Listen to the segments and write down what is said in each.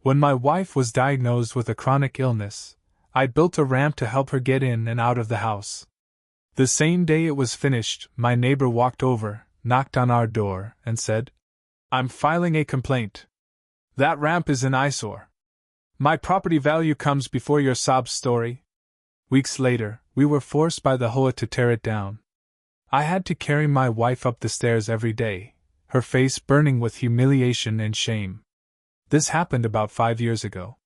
When my wife was diagnosed with a chronic illness, I built a ramp to help her get in and out of the house. The same day it was finished, my neighbor walked over, knocked on our door, and said, "I'm filing a complaint. That ramp is an eyesore. My property value comes before your sob story." Weeks later, we were forced by the HOA to tear it down. I had to carry my wife up the stairs every day, her face burning with humiliation and shame. This happened about 5 years ago.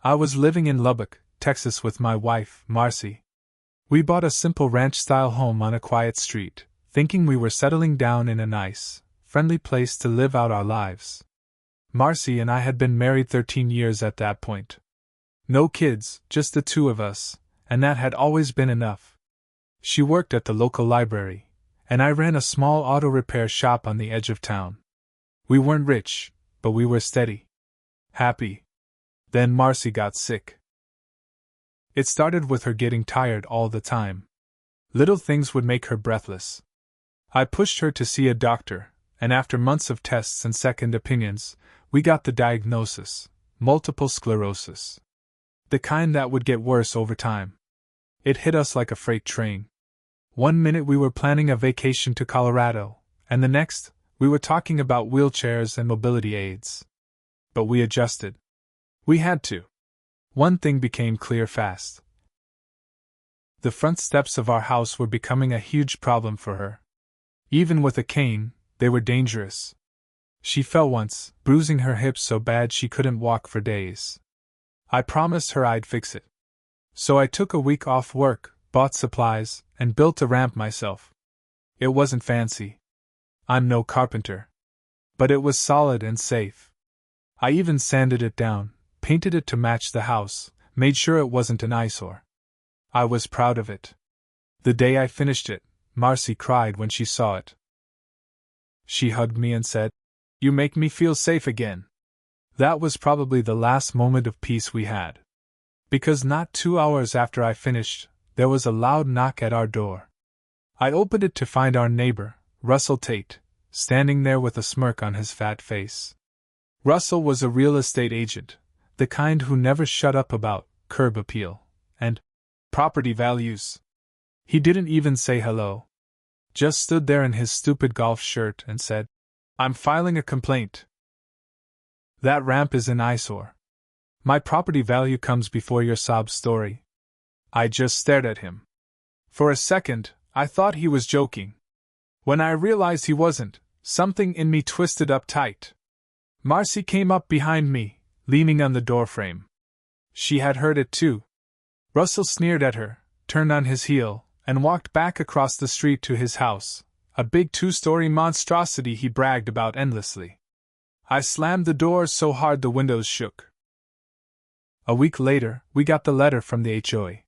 I was living in Lubbock, Texas with my wife, Marcy. We bought a simple ranch-style home on a quiet street, thinking we were settling down in a nice, friendly place to live out our lives. Marcy and I had been married 13 years at that point. No kids, just the two of us, and that had always been enough. She worked at the local library, and I ran a small auto repair shop on the edge of town. We weren't rich, but we were steady. Happy. Then Marcy got sick. It started with her getting tired all the time. Little things would make her breathless. I pushed her to see a doctor, and after months of tests and second opinions, we got the diagnosis: multiple sclerosis. The kind that would get worse over time. It hit us like a freight train. One minute we were planning a vacation to Colorado, and the next, we were talking about wheelchairs and mobility aids. But we adjusted. We had to. One thing became clear fast. The front steps of our house were becoming a huge problem for her. Even with a cane, they were dangerous. She fell once, bruising her hips so bad she couldn't walk for days. I promised her I'd fix it. So I took a week off work, bought supplies, and built a ramp myself. It wasn't fancy. I'm no carpenter. But it was solid and safe. I even sanded it down, painted it to match the house, made sure it wasn't an eyesore. I was proud of it. The day I finished it, Marcy cried when she saw it. She hugged me and said, "You make me feel safe again." That was probably the last moment of peace we had. Because not 2 hours after I finished, there was a loud knock at our door. I opened it to find our neighbor, Russell Tate, standing there with a smirk on his fat face. Russell was a real estate agent, the kind who never shut up about curb appeal and property values. He didn't even say hello. Just stood there in his stupid golf shirt and said, "I'm filing a complaint. That ramp is an eyesore. My property value comes before your sob story." I just stared at him. For a second, I thought he was joking. When I realized he wasn't, something in me twisted up tight. Marcy came up behind me, leaning on the doorframe. She had heard it too. Russell sneered at her, turned on his heel, and walked back across the street to his house, a big 2-story monstrosity he bragged about endlessly. I slammed the door so hard the windows shook. A week later, we got the letter from the HOA.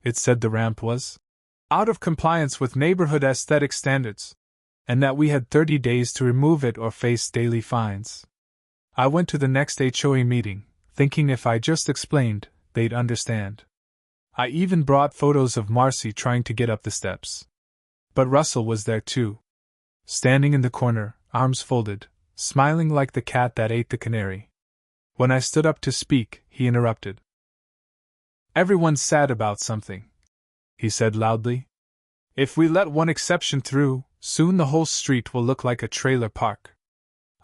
It said the ramp was out of compliance with neighborhood aesthetic standards, and that we had 30 days to remove it or face daily fines. I went to the next HOA meeting, thinking if I just explained, they'd understand. I even brought photos of Marcy trying to get up the steps. But Russell was there too. Standing in the corner, arms folded, smiling like the cat that ate the canary. When I stood up to speak, he interrupted. "Everyone's sad about something," he said loudly. "If we let one exception through, soon the whole street will look like a trailer park."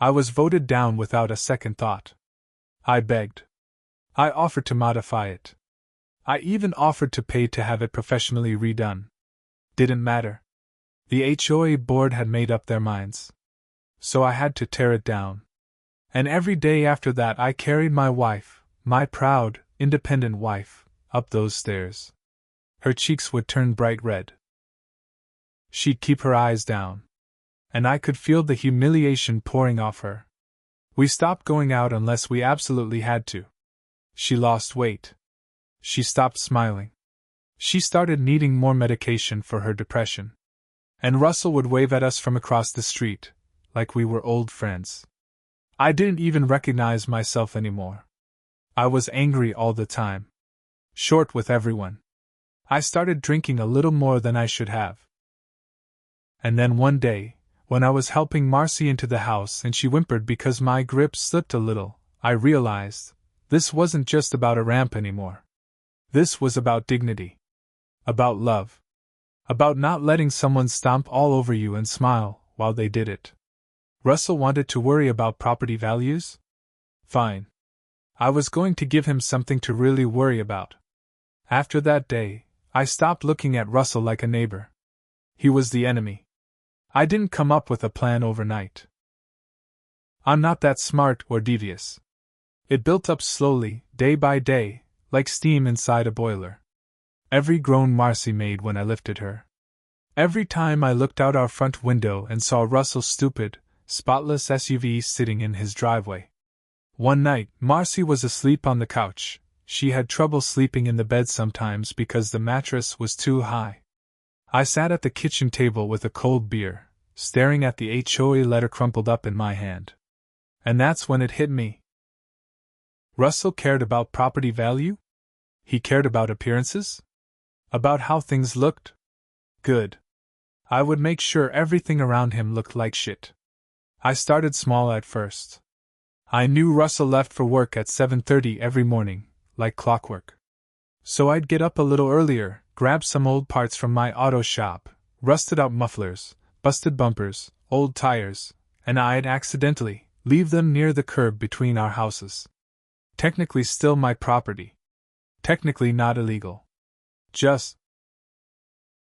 I was voted down without a second thought. I begged. I offered to modify it. I even offered to pay to have it professionally redone. Didn't matter. The HOA board had made up their minds. So I had to tear it down. And every day after that I carried my wife, my proud, independent wife, up those stairs. Her cheeks would turn bright red. She'd keep her eyes down. And I could feel the humiliation pouring off her. We stopped going out unless we absolutely had to. She lost weight. She stopped smiling. She started needing more medication for her depression. And Russell would wave at us from across the street, like we were old friends. I didn't even recognize myself anymore. I was angry all the time. Short with everyone. I started drinking a little more than I should have. And then one day, when I was helping Marcy into the house and she whimpered because my grip slipped a little, I realized this wasn't just about a ramp anymore. This was about dignity. About love. About not letting someone stomp all over you and smile while they did it. Russell wanted to worry about property values? Fine. I was going to give him something to really worry about. After that day, I stopped looking at Russell like a neighbor. He was the enemy. I didn't come up with a plan overnight. I'm not that smart or devious. It built up slowly, day by day, like steam inside a boiler. Every groan Marcy made when I lifted her. Every time I looked out our front window and saw Russell's stupid, spotless SUV sitting in his driveway. One night, Marcy was asleep on the couch. She had trouble sleeping in the bed sometimes because the mattress was too high. I sat at the kitchen table with a cold beer, staring at the HOA letter crumpled up in my hand. And that's when it hit me. Russell cared about property value? He cared about appearances? About how things looked? Good. I would make sure everything around him looked like shit. I started small at first. I knew Russell left for work at 7:30 every morning, like clockwork. So I'd get up a little earlier, grab some old parts from my auto shop, rusted out mufflers, busted bumpers, old tires, and I'd accidentally leave them near the curb between our houses. Technically still my property. Technically not illegal. Just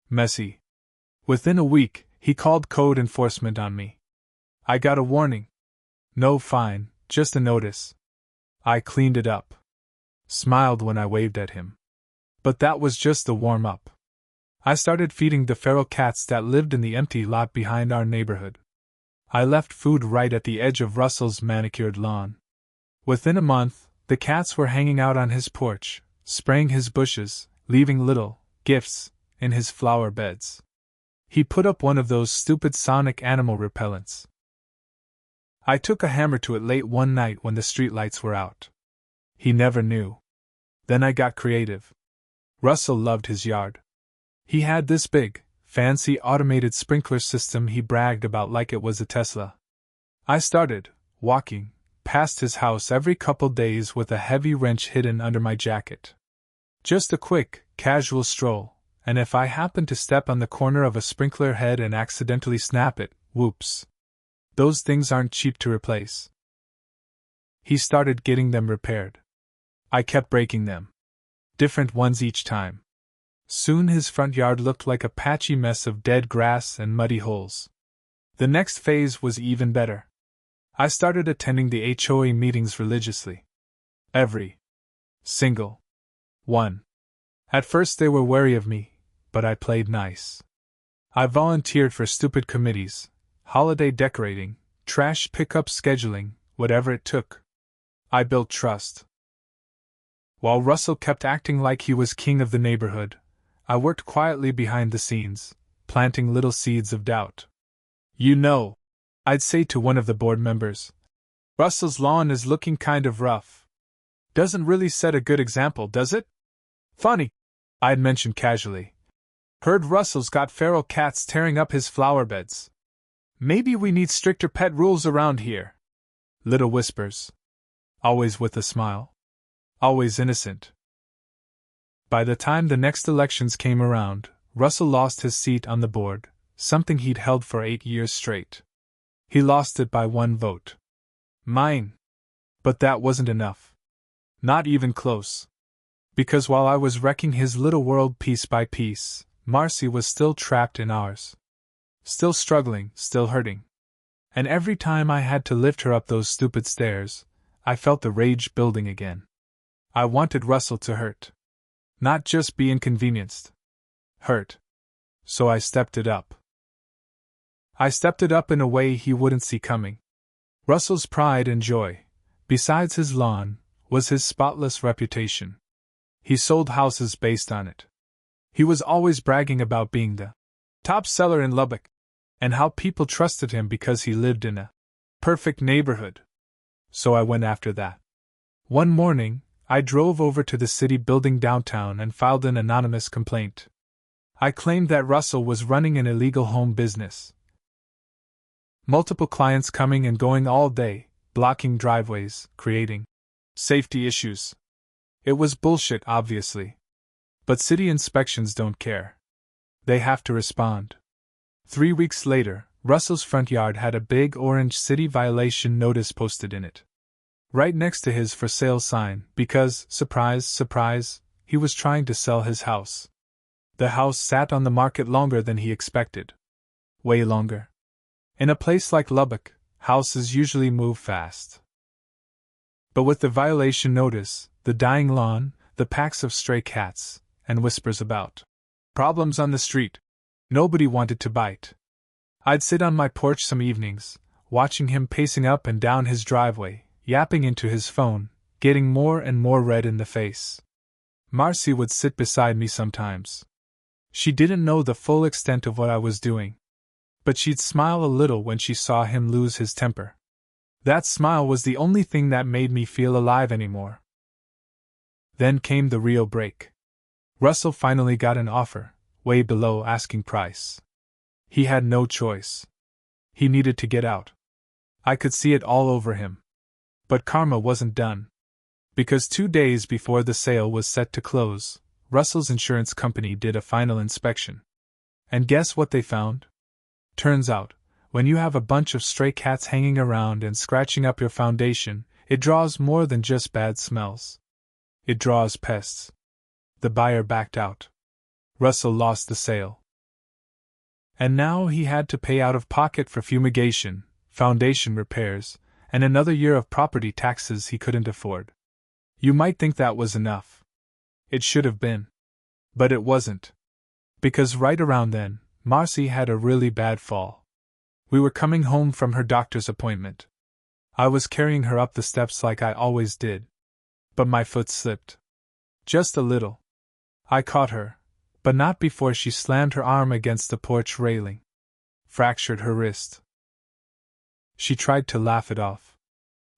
messy. Within a week, he called code enforcement on me. I got a warning. No fine, just a notice. I cleaned it up. Smiled when I waved at him. But that was just the warm-up. I started feeding the feral cats that lived in the empty lot behind our neighborhood. I left food right at the edge of Russell's manicured lawn. Within a month, the cats were hanging out on his porch, spraying his bushes, leaving little gifts in his flower beds. He put up one of those stupid sonic animal repellents. I took a hammer to it late one night when the streetlights were out. He never knew. Then I got creative. Russell loved his yard. He had this big, fancy automated sprinkler system he bragged about like it was a Tesla. I started walking past his house every couple days with a heavy wrench hidden under my jacket. Just a quick, casual stroll, and if I happened to step on the corner of a sprinkler head and accidentally snap it, whoops. Those things aren't cheap to replace. He started getting them repaired. I kept breaking them. Different ones each time. Soon his front yard looked like a patchy mess of dead grass and muddy holes. The next phase was even better. I started attending the HOA meetings religiously. Every single one. At first they were wary of me, but I played nice. I volunteered for stupid committees, holiday decorating, trash pickup scheduling, whatever it took. I built trust. While Russell kept acting like he was king of the neighborhood, I worked quietly behind the scenes, planting little seeds of doubt. You know, I'd say to one of the board members, Russell's lawn is looking kind of rough. Doesn't really set a good example, does it? Funny, I'd mention casually. Heard Russell's got feral cats tearing up his flower beds. Maybe we need stricter pet rules around here. Little whispers. Always with a smile. Always innocent. By the time the next elections came around, Russell lost his seat on the board, something he'd held for 8 years straight. He lost it by 1 vote. Mine. But that wasn't enough. Not even close. Because while I was wrecking his little world piece by piece, Marcy was still trapped in ours. Still struggling, still hurting. And every time I had to lift her up those stupid stairs, I felt the rage building again. I wanted Russell to hurt. Not just be inconvenienced. Hurt. So I stepped it up. I stepped it up in a way he wouldn't see coming. Russell's pride and joy, besides his lawn, was his spotless reputation. He sold houses based on it. He was always bragging about being the top seller in Lubbock, and how people trusted him because he lived in a perfect neighborhood. So I went after that. One morning, I drove over to the city building downtown and filed an anonymous complaint. I claimed that Russell was running an illegal home business. Multiple clients coming and going all day, blocking driveways, creating Safety issues. It was bullshit, obviously. But city inspections don't care. They have to respond. 3 weeks later, Russell's front yard had a big orange city violation notice posted in it. Right next to his for sale sign, because, surprise, surprise, he was trying to sell his house. The house sat on the market longer than he expected. Way longer. In a place like Lubbock, houses usually move fast. But with the violation notice, the dying lawn, the packs of stray cats, and whispers about problems on the street, nobody wanted to bite. I'd sit on my porch some evenings, watching him pacing up and down his driveway, yapping into his phone, getting more and more red in the face. Marcy would sit beside me sometimes. She didn't know the full extent of what I was doing, but she'd smile a little when she saw him lose his temper. That smile was the only thing that made me feel alive anymore. Then came the real break. Russell finally got an offer, way below asking price. He had no choice. He needed to get out. I could see it all over him. But karma wasn't done. Because 2 days before the sale was set to close, Russell's insurance company did a final inspection. And guess what they found? Turns out, when you have a bunch of stray cats hanging around and scratching up your foundation, it draws more than just bad smells. It draws pests. The buyer backed out. Russell lost the sale. And now he had to pay out of pocket for fumigation, foundation repairs, and another year of property taxes he couldn't afford. You might think that was enough. It should have been. But it wasn't. Because right around then, Marcy had a really bad fall. We were coming home from her doctor's appointment. I was carrying her up the steps like I always did. But my foot slipped. Just a little. I caught her, but not before she slammed her arm against the porch railing. Fractured her wrist. She tried to laugh it off.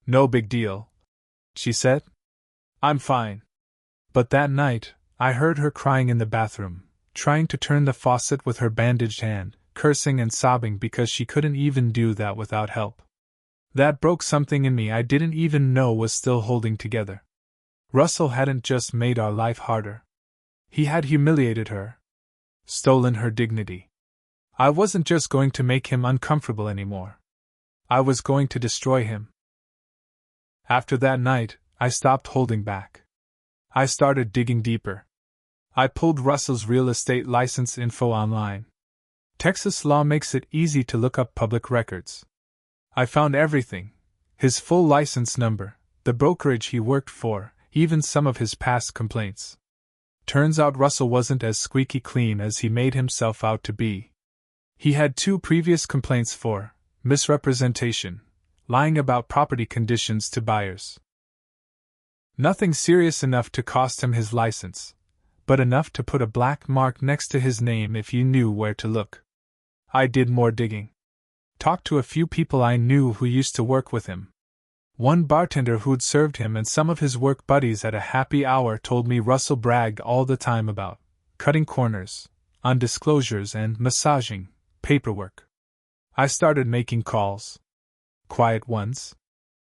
No big deal, she said. I'm fine. But that night, I heard her crying in the bathroom, trying to turn the faucet with her bandaged hand, cursing and sobbing because she couldn't even do that without help. That broke something in me I didn't even know was still holding together. Russell hadn't just made our life harder. He had humiliated her. Stolen her dignity. I wasn't just going to make him uncomfortable anymore. I was going to destroy him. After that night, I stopped holding back. I started digging deeper. I pulled Russell's real estate license info online. Texas law makes it easy to look up public records. I found everything: his full license number, the brokerage he worked for, even some of his past complaints. Turns out Russell wasn't as squeaky clean as he made himself out to be. He had 2 previous complaints for misrepresentation, lying about property conditions to buyers. Nothing serious enough to cost him his license, but enough to put a black mark next to his name if you knew where to look. I did more digging. Talked to a few people I knew who used to work with him. One bartender who'd served him and some of his work buddies at a happy hour told me Russell bragged all the time about cutting corners, undisclosures, and massaging paperwork. I started making calls. Quiet ones.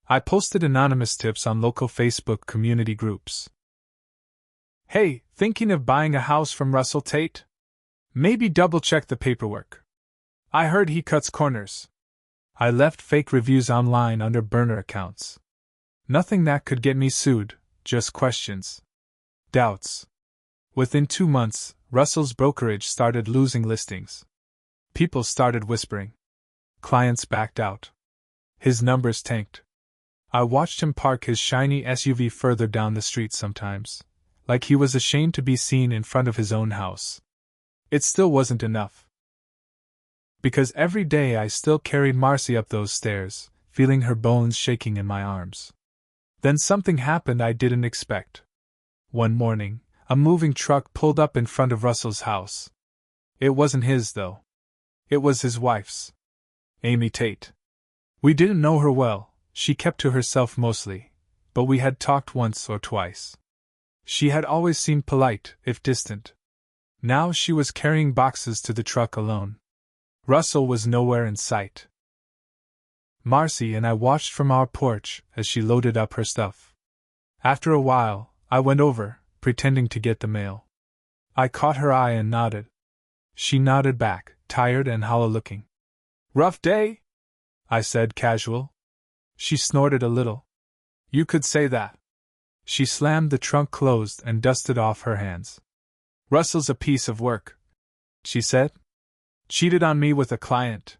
I posted anonymous tips on local Facebook community groups. Hey, thinking of buying a house from Russell Tate? Maybe double-check the paperwork. I heard he cuts corners. I left fake reviews online under burner accounts. Nothing that could get me sued, just questions. Doubts. Within 2 months, Russell's brokerage started losing listings. People started whispering. Clients backed out. His numbers tanked. I watched him park his shiny SUV further down the street sometimes, like he was ashamed to be seen in front of his own house. It still wasn't enough. Because every day I still carried Marcy up those stairs, feeling her bones shaking in my arms. Then something happened I didn't expect. One morning, a moving truck pulled up in front of Russell's house. It wasn't his, though. It was his wife's. Amy Tate. We didn't know her well, she kept to herself mostly, but we had talked once or twice. She had always seemed polite, if distant. Now she was carrying boxes to the truck alone. Russell was nowhere in sight. Marcy and I watched from our porch as she loaded up her stuff. After a while, I went over, pretending to get the mail. I caught her eye and nodded. She nodded back, tired and hollow-looking. "Rough day?" I said, casual. She snorted a little. "You could say that." She slammed the trunk closed and dusted off her hands. "Russell's a piece of work," she said. "Cheated on me with a client.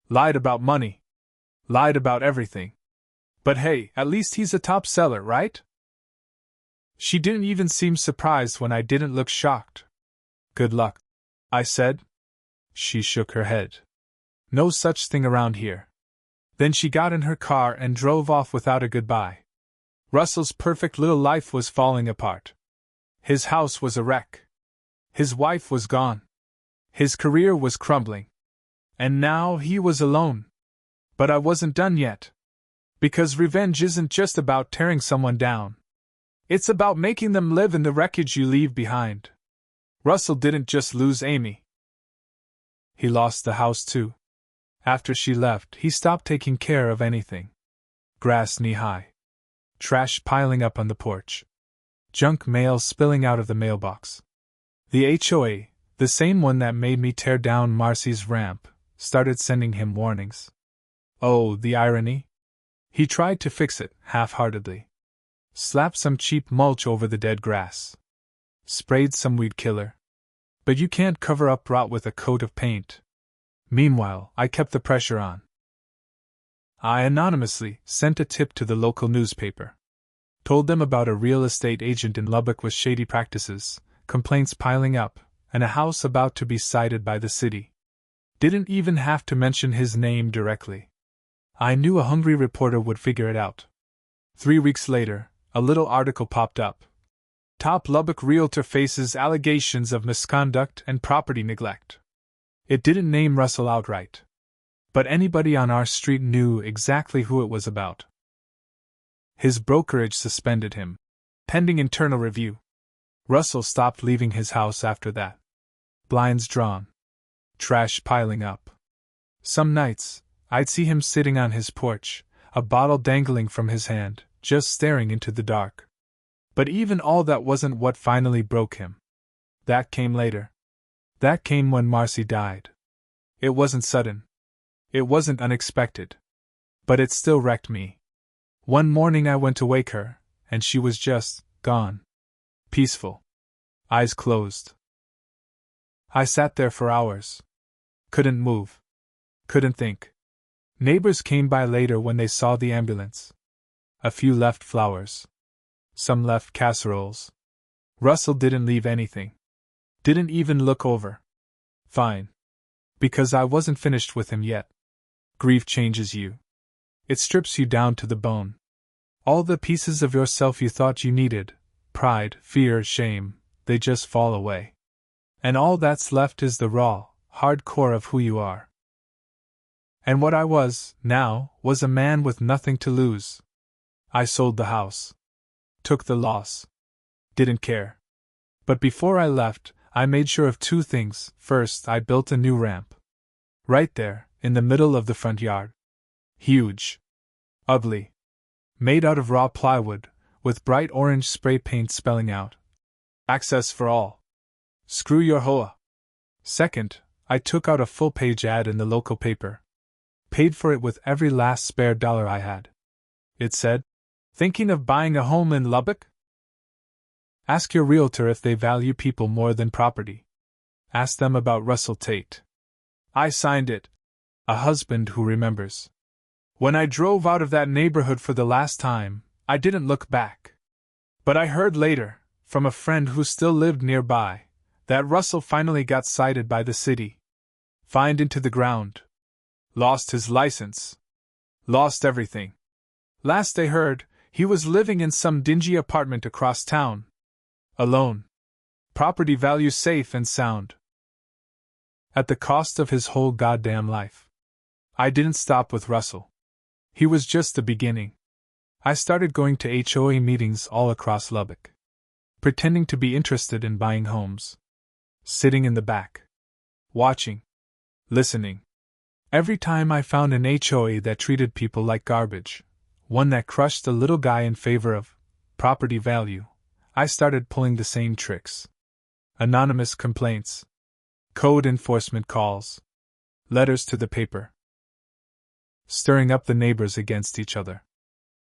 Lied about money. Lied about everything. But hey, at least he's a top seller, right?" She didn't even seem surprised when I didn't look shocked. "Good luck," I said. She shook her head. "No such thing around here." Then she got in her car and drove off without a goodbye. Russell's perfect little life was falling apart. His house was a wreck. His wife was gone. His career was crumbling. And now he was alone. But I wasn't done yet. Because revenge isn't just about tearing someone down. It's about making them live in the wreckage you leave behind. Russell didn't just lose Amy. He lost the house too. After she left, he stopped taking care of anything. Grass knee-high. Trash piling up on the porch. Junk mail spilling out of the mailbox. The HOA, the same one that made me tear down Marcy's ramp, started sending him warnings. Oh, the irony. He tried to fix it, half-heartedly. Slapped some cheap mulch over the dead grass. Sprayed some weed killer. But you can't cover up rot with a coat of paint. Meanwhile, I kept the pressure on. I anonymously sent a tip to the local newspaper. Told them about a real estate agent in Lubbock with shady practices, complaints piling up, and a house about to be cited by the city. Didn't even have to mention his name directly. I knew a hungry reporter would figure it out. 3 weeks later, a little article popped up. Top Lubbock realtor faces allegations of misconduct and property neglect. It didn't name Russell outright. But anybody on our street knew exactly who it was about. His brokerage suspended him, pending internal review. Russell stopped leaving his house after that. Blinds drawn. Trash piling up. Some nights, I'd see him sitting on his porch, a bottle dangling from his hand, just staring into the dark. But even all that wasn't what finally broke him. That came later. That came when Marcy died. It wasn't sudden. It wasn't unexpected. But it still wrecked me. One morning I went to wake her, and she was just gone. Peaceful. Eyes closed. I sat there for hours. Couldn't move. Couldn't think. Neighbors came by later when they saw the ambulance. A few left flowers. Some left casseroles. Russell didn't leave anything. Didn't even look over. Fine. Because I wasn't finished with him yet. Grief changes you. It strips you down to the bone. All the pieces of yourself you thought you needed, pride, fear, shame, they just fall away. And all that's left is the raw, hard core of who you are. And what I was, now, was a man with nothing to lose. I sold the house. Took the loss. Didn't care. But before I left, I made sure of 2 things. First, I built a new ramp. Right there, in the middle of the front yard. Huge. Ugly. Made out of raw plywood, with bright orange spray paint spelling out, "Access for all. Screw your hoa." Second, I took out a full-page ad in the local paper. Paid for it with every last spare dollar I had. It said, "Thinking of buying a home in Lubbock? Ask your realtor if they value people more than property. Ask them about Russell Tate." I signed it. A husband who remembers. When I drove out of that neighborhood for the last time, I didn't look back. But I heard later, from a friend who still lived nearby, that Russell finally got cited by the city. Fined into the ground. Lost his license. Lost everything. Last I heard, he was living in some dingy apartment across town. Alone. Property value safe and sound. At the cost of his whole goddamn life. I didn't stop with Russell. He was just the beginning. I started going to HOA meetings all across Lubbock. Pretending to be interested in buying homes. Sitting in the back. Watching. Listening. Every time I found an HOA that treated people like garbage, one that crushed the little guy in favor of property value, I started pulling the same tricks. Anonymous complaints, code enforcement calls, letters to the paper. Stirring up the neighbors against each other.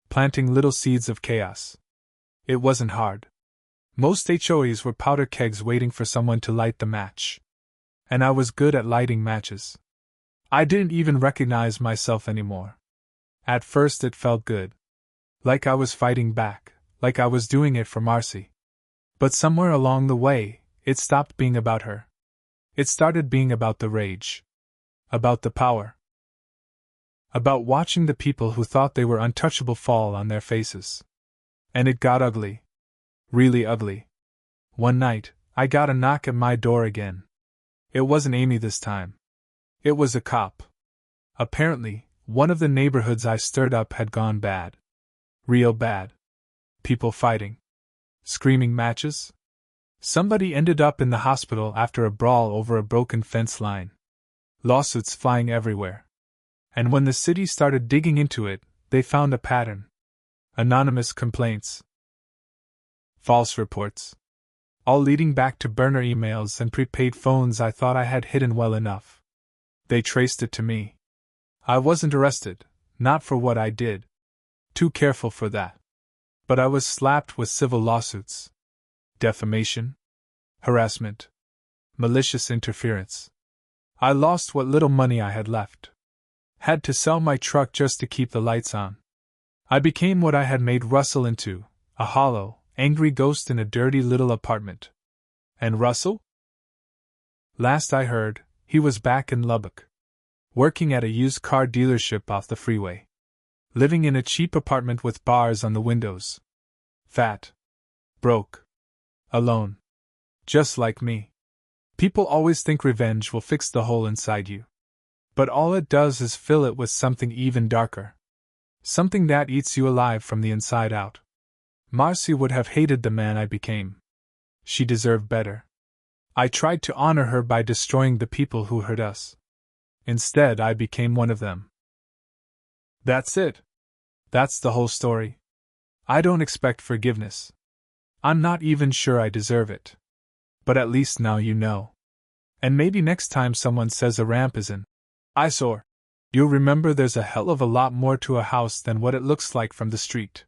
Planting little seeds of chaos. It wasn't hard. Most HOAs were powder kegs waiting for someone to light the match. And I was good at lighting matches. I didn't even recognize myself anymore. At first it felt good. Like I was fighting back, like I was doing it for Marcy. But somewhere along the way, it stopped being about her. It started being about the rage. About the power. About watching the people who thought they were untouchable fall on their faces. And it got ugly. Really ugly. One night, I got a knock at my door again. It wasn't Amy this time. It was a cop. Apparently, one of the neighborhoods I stirred up had gone bad. Real bad. People fighting. Screaming matches. Somebody ended up in the hospital after a brawl over a broken fence line. Lawsuits flying everywhere. And when the city started digging into it, they found a pattern. Anonymous complaints. False reports. All leading back to burner emails and prepaid phones I thought I had hidden well enough. They traced it to me. I wasn't arrested, not for what I did. Too careful for that. But I was slapped with civil lawsuits. Defamation. Harassment. Malicious interference. I lost what little money I had left. Had to sell my truck just to keep the lights on. I became what I had made Russell into, a hollow, angry ghost in a dirty little apartment. And Russell? Last I heard, he was back in Lubbock. Working at a used car dealership off the freeway. Living in a cheap apartment with bars on the windows. Fat. Broke. Alone. Just like me. People always think revenge will fix the hole inside you. But all it does is fill it with something even darker. Something that eats you alive from the inside out. Marcy would have hated the man I became. She deserved better. I tried to honor her by destroying the people who hurt us. Instead, I became one of them. That's it. That's the whole story. I don't expect forgiveness. I'm not even sure I deserve it. But at least now you know. And maybe next time someone says a ramp is an eyesore, you'll remember there's a hell of a lot more to a house than what it looks like from the street.